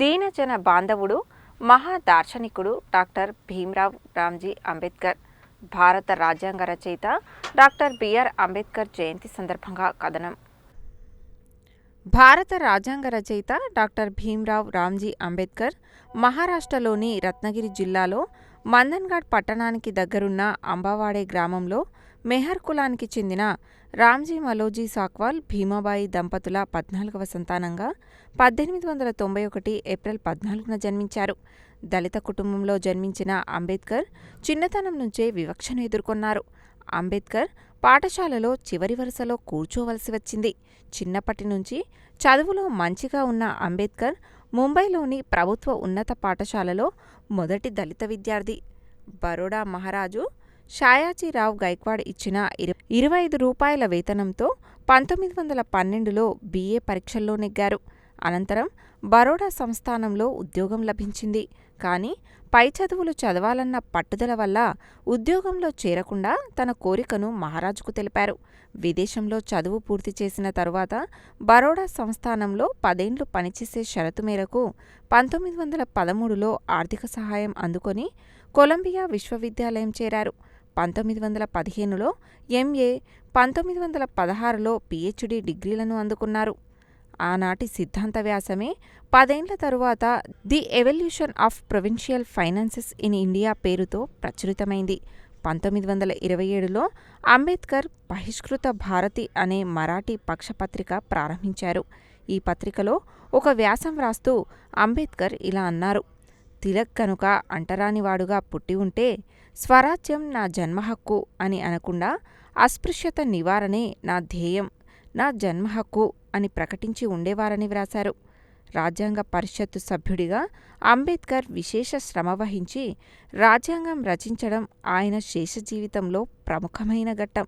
దీనజన బాంధవుడు, మహా దార్శనికుడు డాక్టర్ భీమ్రావ్ రామ్జీ అంబేద్కర్. భారత రాజ్యాంగ రచయిత డాక్టర్ బిఆర్ అంబేద్కర్ జయంతి సందర్భంగా కథనం. భారత రాజ్యాంగ రచయిత డాక్టర్ భీమ్రావ్ రామ్జీ అంబేద్కర్ మహారాష్ట్రలోని రత్నగిరి జిల్లాలో మందన్ఘాట్ పట్టణానికి దగ్గరున్న అంబావాడే గ్రామంలో మెహర్ కులానికి చెందిన రామ్జీ మలోజీ సాక్వాల్ భీమాబాయి దంపతుల 14వ సంతానంగా 1891 ఏప్రిల్ 14న జన్మించారు. దళిత కుటుంబంలో జన్మించిన అంబేద్కర్ చిన్నతనం నుంచే వివక్షను ఎదుర్కొన్నారు. అంబేద్కర్ పాఠశాలలో చివరి వరుసలో కూర్చోవలసి వచ్చింది. చిన్నప్పటి నుంచి చదువులో మంచిగా ఉన్న అంబేద్కర్ ముంబైలోని ప్రభుత్వ ఉన్నత పాఠశాలలో మొదటి దళిత విద్యార్థి. బరోడా మహారాజు షాయాజీరావు గైక్వాడ్ ఇచ్చిన 25 రూపాయల వేతనంతో 1912లో BA పరీక్షల్లో నెగ్గారు. అనంతరం బరోడా సంస్థానంలో ఉద్యోగం లభించింది. కానీ పై చదువులు చదవాలన్న పట్టుదల వల్ల ఉద్యోగంలో చేరకుండా తన కోరికను మహారాజుకు తెలిపారు. విదేశంలో చదువు పూర్తి చేసిన తరువాత బరోడా సంస్థానంలో 10 ఏళ్లు పనిచేసే షరతు మేరకు 1913లో ఆర్థిక సహాయం అందుకొని కొలంబియా విశ్వవిద్యాలయం చేరారు. 1915లో MA, 1916లో PhD డిగ్రీలను అందుకున్నారు. ఆనాటి సిద్ధాంత వ్యాసమే 10 ఏళ్ల తరువాత the evolution of provincial finances in India పేరుతో ప్రచురితమైంది. 1927లో అంబేద్కర్ బహిష్కృత భారతి అనే మరాఠీ పక్షపత్రిక ప్రారంభించారు. ఈ పత్రికలో ఒక వ్యాసం వ్రాస్తూ అంబేద్కర్ ఇలా అన్నారు: తిలక్ కనుక అంటరానివాడుగా పుట్టి ఉంటే స్వరాజ్యం నా జన్మహక్కు అని అనకుండా అస్పృశ్యత నివారణే నా ధ్యేయం, నా జన్మహక్కు అని ప్రకటించి ఉండేవారని వ్రాశారు. రాజ్యాంగ పరిషత్తు సభ్యుడిగా అంబేద్కర్ విశేష శ్రమ వహించి రాజ్యాంగం రచించడం ఆయన శేష జీవితంలో ప్రముఖమైన ఘట్టం.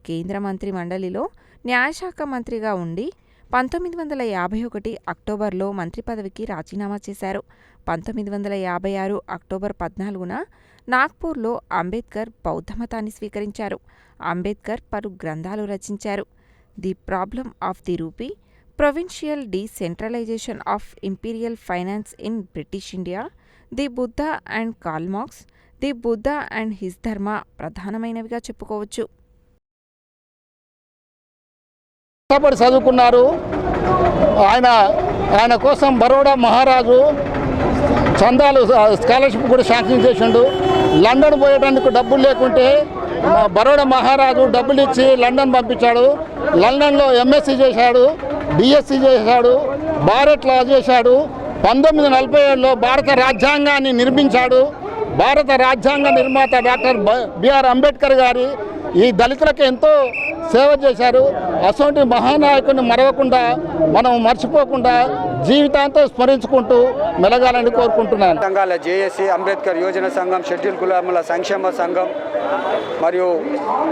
కేంద్ర మంత్రి మండలిలో న్యాయశాఖ మంత్రిగా ఉండి 1951 అక్టోబర్లో మంత్రి పదవికి రాజీనామా చేశారు. 1956 అక్టోబర్ 14న నాగ్పూర్లో అంబేద్కర్ బౌద్ధమతాన్ని స్వీకరించారు. అంబేద్కర్ పలు గ్రంథాలు రచించారు. The problem of the rupee, provincial decentralisation of imperial finance in British India, the Buddha and Karl Marx, the Buddha and his ధర్మ ప్రధానమైనవిగా చెప్పుకోవచ్చు. కష్టపడి చదువుకున్నారు. ఆయన కోసం బరోడా మహారాజు చందాలు స్కాలర్షిప్ కూడా శాంక్షన్ చేసిండు. లండన్ పోయేటందుకు డబ్బులు లేకుంటే బరోడా మహారాజు డబ్బులు ఇచ్చి లండన్ పంపించాడు. లండన్లో MSc చేశాడు, BSc చేశాడు, భారత్ లా చేశాడు. 1947లో భారత రాజ్యాంగాన్ని నిర్మించాడు. భారత రాజ్యాంగ నిర్మాత డాక్టర్ బిఆర్ అంబేద్కర్ గారి ఈ దళితులకు ఎంతో సేవ చేశారు. అటువంటి మహానాయకుని మరవకుండా మనం మర్చిపోకుండా జీవితాంతం స్మరించుకుంటూ మెలగాలని కోరుకుంటున్నాను. సంఘాల JSC, అంబేద్కర్ యోజన సంఘం, షెడ్యూల్ కులాముల సంక్షేమ సంఘం మరియు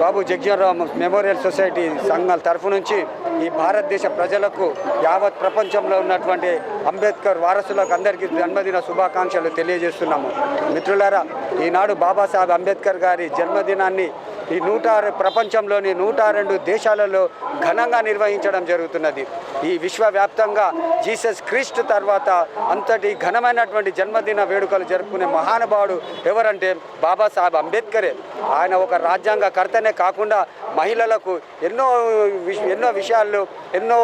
బాబు జగ్జీవన్రామ్ మెమోరియల్ సొసైటీ సంఘాల తరఫు నుంచి ఈ భారతదేశ ప్రజలకు యావత్ ప్రపంచంలో ఉన్నటువంటి అంబేద్కర్ వారసులకు అందరికీ జన్మదిన శుభాకాంక్షలు తెలియజేస్తున్నాము. మిత్రులారా, ఈనాడు బాబాసాహెబ్ అంబేద్కర్ గారి జన్మదినాన్ని ఈ ప్రపంచంలోని 102 దేశాలలో ఘనంగా నిర్వహించడం జరుగుతున్నది. ఈ విశ్వవ్యాప్తంగా జీసస్ క్రీస్తు తర్వాత అంతటి ఘనమైనటువంటి జన్మదిన వేడుకలు జరుపుకునే మహానుభావుడు ఎవరంటే బాబాసాహెబ్ అంబేద్కరే. ఆయన ఒక రాజ్యాంగ కర్తనే కాకుండా మహిళలకు ఎన్నో విషయాల్లో ఎన్నో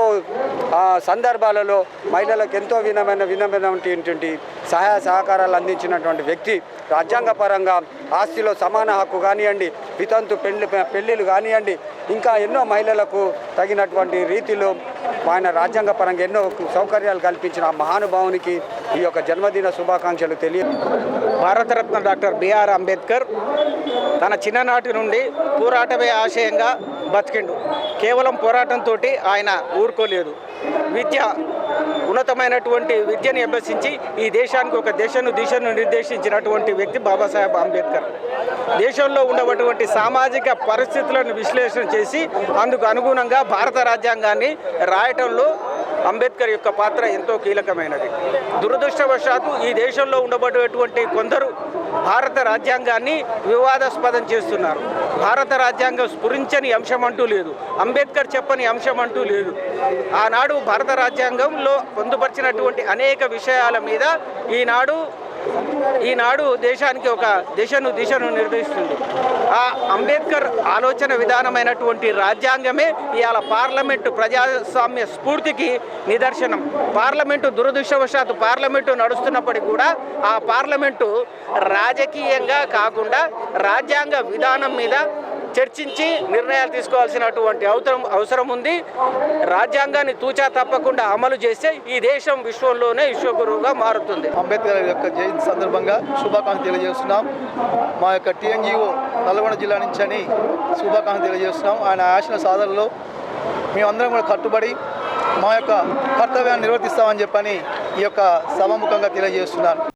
సందర్భాలలో మహిళలకు ఎంతో వినమైనటువంటి సహాయ సహకారాలు అందించినటువంటి వ్యక్తి. రాజ్యాంగ పరంగా ఆస్తిలో సమాన హక్కు కానివ్వండి, వితంతు పెళ్లిళ్ళు కానివ్వండి, ఇంకా ఎన్నో మహిళలకు తగినటువంటి రీతిలో ఆయన రాజ్యాంగ పరంగా ఎన్నో సౌకర్యాలు కల్పించిన ఆ మహానుభావునికి ఈ యొక్క జన్మదిన శుభాకాంక్షలు భారతరత్న డాక్టర్ బిఆర్ అంబేద్కర్ తన చిన్ననాటి నుండి పోరాటమే ఆశయంగా బతికిండు. కేవలం పోరాటంతో ఆయన ఊరుకోలేదు. ఉన్నతమైనటువంటి విద్యను అభ్యసించి ఈ దేశానికి ఒక దిశను నిర్దేశించినటువంటి వ్యక్తి బాబాసాహెబ్ అంబేద్కర్. దేశంలో ఉన్నటువంటి సామాజిక పరిస్థితులను విశ్లేషణ చేసి అందుకు అనుగుణంగా భారత రాజ్యాంగాన్ని రాయటంలో అంబేద్కర్ యొక్క పాత్ర ఎంతో కీలకమైనది. దురదృష్టవశాత్తు ఈ దేశంలో ఉండబడేటువంటి కొందరు భారత రాజ్యాంగాన్ని వివాదాస్పదం చేస్తున్నారు. భారత రాజ్యాంగం స్ఫురించని అంశం అంటూ లేదు, అంబేద్కర్ చెప్పని అంశం అంటూ లేదు. ఆనాడు భారత రాజ్యాంగంలో పొందుపరిచినటువంటి అనేక విషయాల మీద ఈనాడు దేశానికి ఒక దిశను నిర్దేశిస్తుంది. ఆ అంబేద్కర్ ఆలోచన విధానమైనటువంటి రాజ్యాంగమే ఇవాళ పార్లమెంటు ప్రజాస్వామ్య స్ఫూర్తికి నిదర్శనం. దురదృష్టవశాత్తు పార్లమెంటు నడుస్తున్నప్పటికీ కూడా ఆ పార్లమెంటు రాజకీయంగా కాకుండా రాజ్యాంగ విధానం మీద చర్చించి నిర్ణయాలు తీసుకోవాల్సినటువంటి అవసరం ఉంది. రాజ్యాంగాన్ని తూచా తప్పకుండా అమలు చేస్తే ఈ దేశం విశ్వంలోనే విశ్వగురువుగా మారుతుంది. అంబేద్కర్ యొక్క జయంతి సందర్భంగా శుభాకాంక్షలు తెలియజేస్తున్నాం. మా యొక్క TNGO నల్గొండ జిల్లా నుంచి అని శుభాకాంక్షలు తెలియజేస్తున్నాం. ఆయన ఆశల సాధనలో మేమందరం కూడా కట్టుబడి మా యొక్క కర్తవ్యాన్ని నిర్వర్తిస్తామని చెప్పని ఈ యొక్క సభాముఖంగా తెలియజేస్తున్నాను.